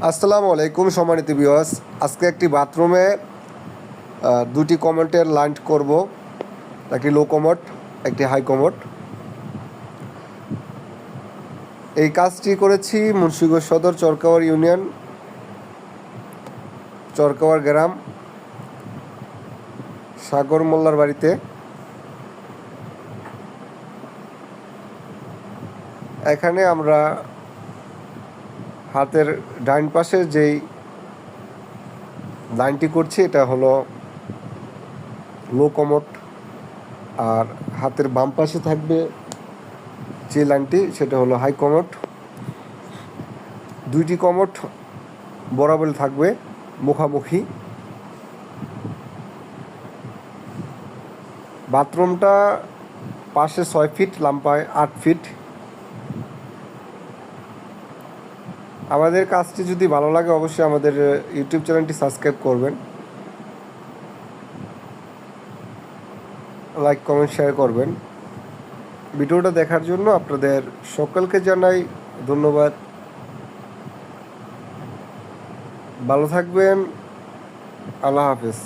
আসসালামু আলাইকুম সম্মানিত ভিউয়ার্স। আজকে একটি বাথরুমে দুটি কমোডের লাইন করব, একটি লো কমোড, একটি হাই কমোড। এই কাজটি করেছি মুন্সিগঞ্জ সদর চরকাওয়ার ইউনিয়ন, চরকাওয়ার গ্রাম, সাগর মোল্লার বাড়িতে। এখানে আমরা হাতের ডাইন পাশে যেই লাইনটি করছি এটা হলো লো কমোড, আর হাতের বাম পাশে থাকবে যে লাইনটি সেটা হলো হাই কমোড। দুইটি কমোড বরাবর থাকবে মুখামুখি। বাথরুমটা পাশে 6 ফিট, লম্বায় 8 ফিট। আমাদের কাজটি যদি ভালো লাগে অবশ্যই আমাদের ইউটিউব চ্যানেলটি সাবস্ক্রাইব করবেন, লাইক কমেন্ট শেয়ার করবেন। ভিডিওটা দেখার জন্য আপনাদের সকলকে জানাই ধন্যবাদ। ভালো থাকবেন। আল্লাহ হাফেজ।